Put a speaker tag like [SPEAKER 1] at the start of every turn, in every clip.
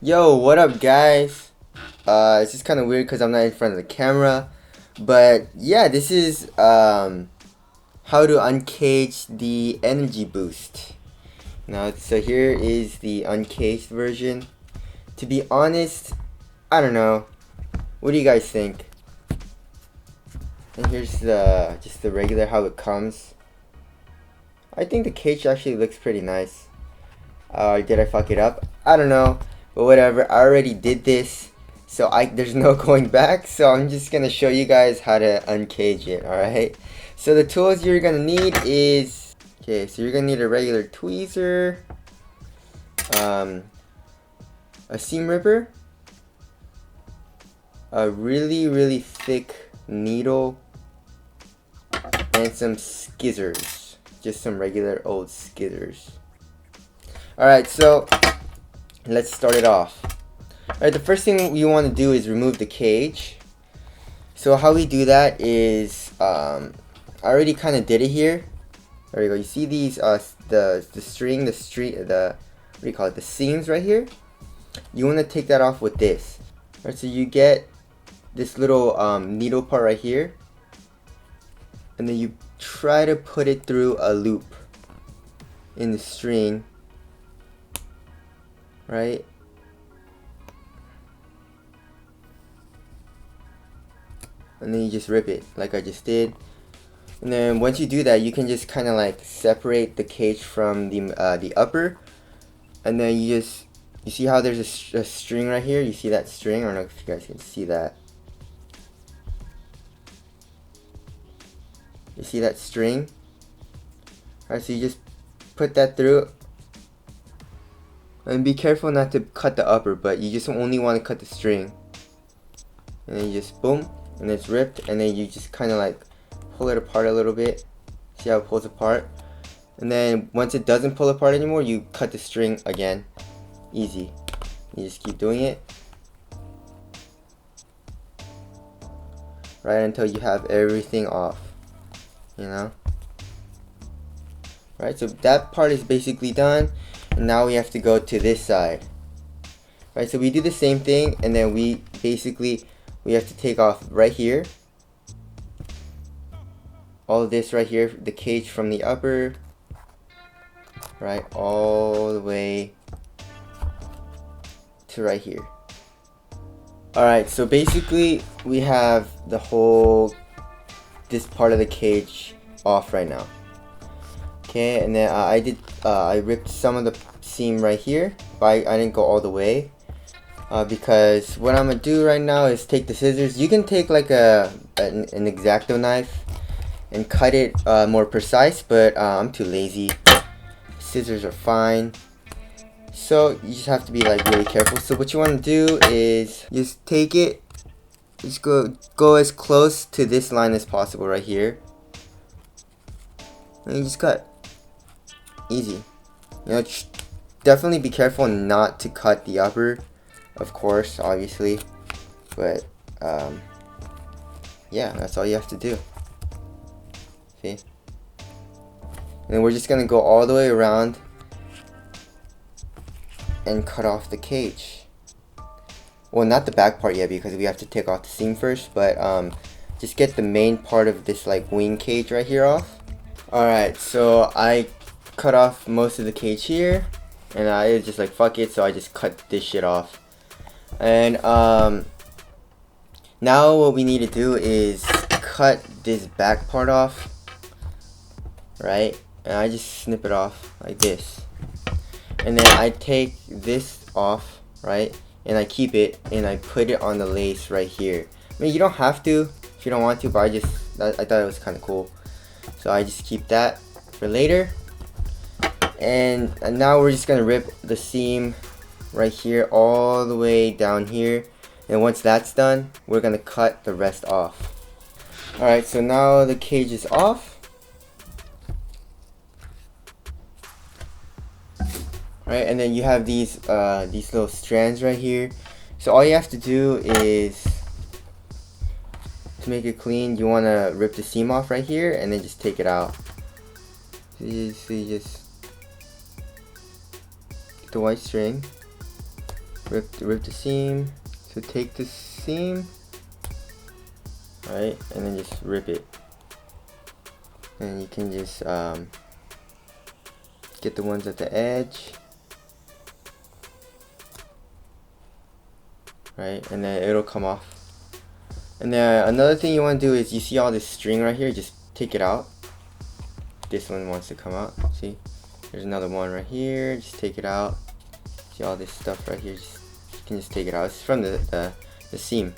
[SPEAKER 1] Yo, what up guys? It's just kind of weird because I'm not in front of the camera. But yeah, this is how to uncage the energy boost. Now, so here is the uncaged version. To be honest, I don't know. What do you guys think? And here's the just the regular how it comes. I think the cage actually looks pretty nice. Did I fuck it up? I don't know. But whatever, I already did this, so there's no going back, so I'm just gonna show you guys how to uncage it, alright? So the tools you're gonna need is, okay, so you're gonna need a regular tweezer, a seam ripper, a really thick needle, and some skizzers, just some regular old skizzers. Alright, so let's start it off. Alright, the first thing you want to do is remove the cage. So how we do that is, I already kind of did it here. There you go. You see these, the string, what do you call it, the seams right here? You want to take that off with this. Alright, so you get this little needle part right here, and then you try to put it through a loop in the string. Right? And then you just rip it like I just did. And then once you do that, you can just kind of like separate the cage from the upper. And then you see how there's a string right here? You see that string? I don't know if you guys can see that. You see that string? Alright, so you just put that through. And be careful not to cut the upper, but you just only want to cut the string. And then you just boom, and it's ripped, and then you just kind of like pull it apart a little bit. See how it pulls apart? And then once it doesn't pull apart anymore, you cut the string again. Easy. You just keep doing it. Right until you have everything off. You know? Right, so that part is basically done. And now we have to go to this side. Right, so we do the same thing, and then we have to take off right here. All of this right here, the cage from the upper. Right, all the way to right here. Alright, so basically we have this part of the cage off right now. Okay, and then I ripped some of the seam right here, but I didn't go all the way, because what I'm gonna do right now is take the scissors. You can take like an X-Acto knife and cut it more precise, but I'm too lazy. Scissors are fine, so you just have to be like really careful. So what you want to do is just take it, just go as close to this line as possible right here, and you just cut. Easy. You know, definitely be careful not to cut the upper, of course, obviously, but yeah, that's all you have to do. See? And then we're just gonna go all the way around and cut off the cage. Well, not the back part yet, because we have to take off the seam first, but just get the main part of this like wing cage right here off. Alright, so I cut off most of the cage here, and I was just like fuck it, so I just cut this shit off. And now what we need to do is cut this back part off, right? And I just snip it off like this, and then I take this off, right, and I keep it and I put it on the lace right here. I mean, you don't have to if you don't want to, but I thought it was kind of cool, so I just keep that for later. And now we're just gonna rip the seam right here all the way down here, and once that's done, we're gonna cut the rest off. Alright, so now the cage is off. Alright, and then you have these little strands right here. So all you have to do is, to make it clean, you wanna rip the seam off right here and then just take it out. So you just get the white string, rip the seam. So take the seam, right, and then just rip it. And you can just get the ones at the edge, right, and then it'll come off. And then another thing you want to do is, you see all this string right here, just take it out. This one wants to come out. See, there's another one right here, just take it out. See all this stuff right here, you can just take it out. It's from the seam.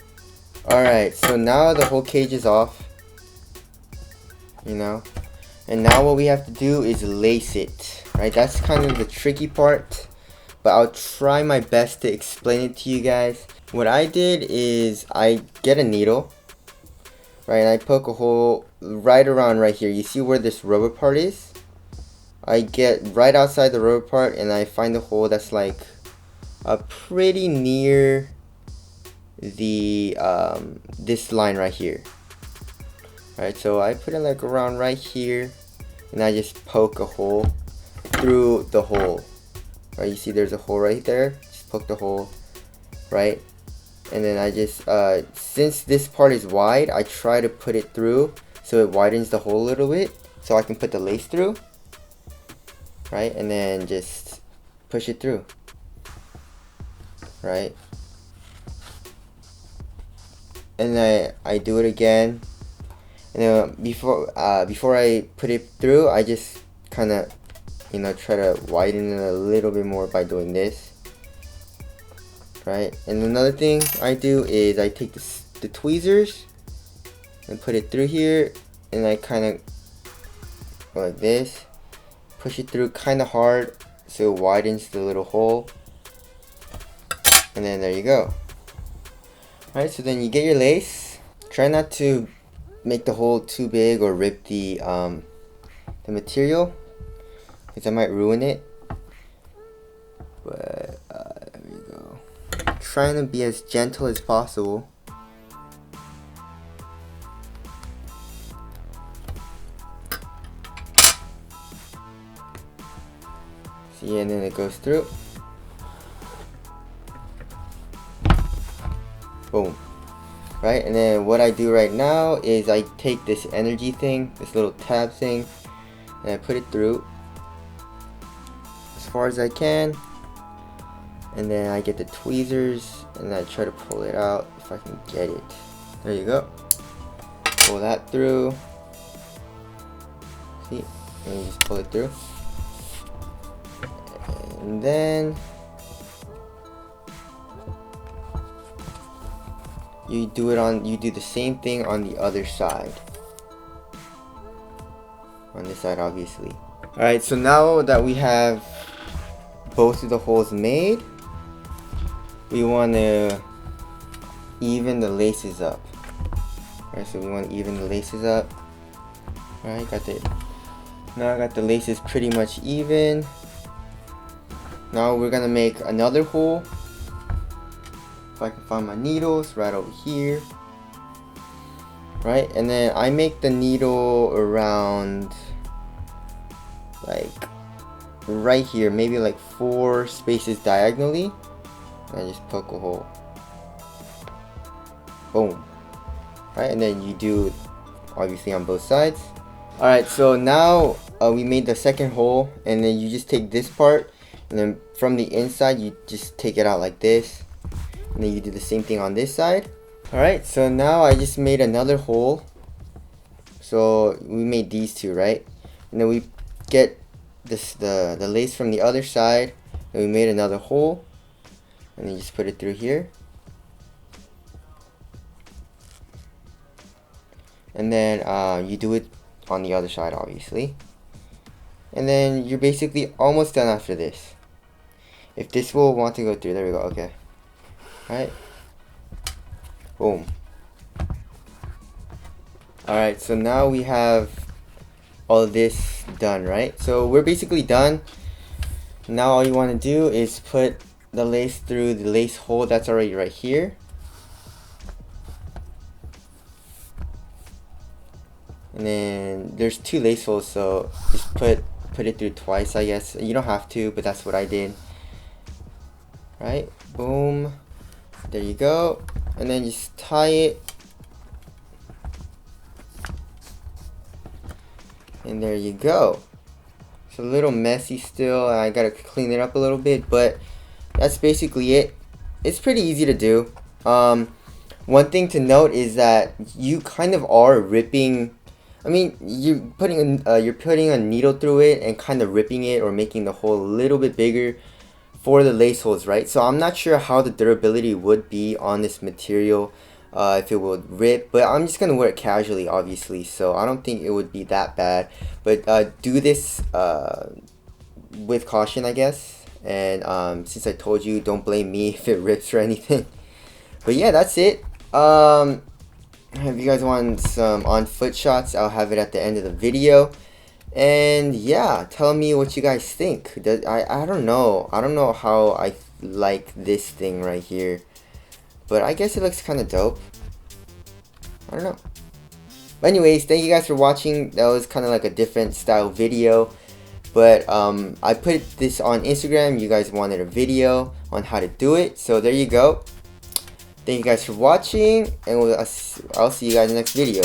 [SPEAKER 1] Alright, so now the whole cage is off, you know, and now what we have to do is lace it, right? That's kind of the tricky part, but I'll try my best to explain it to you guys. What I did is I get a needle, right, and I poke a hole right around right here. You see where this rubber part is? I get right outside the rubber part and I find a hole that's like pretty near the this line right here. Right, so I put it like around right here and I just poke a hole through the hole. Right, you see there's a hole right there. Just poke the hole, right? And then I just, since this part is wide, I try to put it through so it widens the hole a little bit so I can put the lace through, right? And then just push it through, right? And then I do it again. And then before I put it through, I just kind of, you know, try to widen it a little bit more by doing this. Right, and another thing I do is I take the tweezers and put it through here, and I kind of go like this, push it through kind of hard so it widens the little hole, and then there you go. Alright, so then you get your lace. Try not to make the hole too big or rip the material, because I might ruin it. But there we go. Trying to be as gentle as possible. See, and then it goes through. Boom. Right, and then what I do right now is I take this energy thing, this little tab thing, and I put it through as far as I can. And then I get the tweezers and I try to pull it out if I can get it. There you go. Pull that through. See? And you just pull it through. And then you do the same thing on the other side. On this side, obviously. Alright, so now that we have both of the holes made, we want to even the laces up. Alright, so we want to even the laces up. Alright, now I got the laces pretty much even. Now we're gonna make another hole. If I can find my needles, right over here. Right, and then I make the needle around like right here, maybe like 4 spaces diagonally. And I just poke a hole. Boom. Right, and then you do obviously on both sides. Alright, so now we made the second hole, and then you just take this part, and then from the inside you just take it out like this, and then you do the same thing on this side. Alright, so now I just made another hole. So we made these two, right? And then we get the lace from the other side, and we made another hole, and then you just put it through here. And then you do it on the other side, obviously. And then you're basically almost done after this. If this will want to go through, there we go, okay. Alright. Boom. Alright, so now we have all of this done, right? So we're basically done. Now all you want to do is put the lace through the lace hole that's already right here. And then there's 2 lace holes, so just put it through twice, I guess. You don't have to, but that's what I did. Right, boom, there you go. And then just tie it. And there you go. It's a little messy still, and I gotta clean it up a little bit, but that's basically it. It's pretty easy to do. One thing to note is that you kind of are ripping. I mean, you're putting a needle through it and kind of ripping it or making the hole a little bit bigger for the lace holes, right? So I'm not sure how the durability would be on this material, if it would rip, but I'm just gonna wear it casually, obviously, so I don't think it would be that bad. But do this with caution, I guess. And since I told you, don't blame me if it rips or anything. But yeah, that's it. If you guys want some on foot shots, I'll have it at the end of the video. And yeah, tell me what you guys think. I don't know. I don't know how I like this thing right here, but I guess it looks kind of dope. I don't know. But anyways, thank you guys for watching. That was kind of like a different style video, but I put this on Instagram. You guys wanted a video on how to do it, so there you go. Thank you guys for watching, and I'll see you guys in the next video.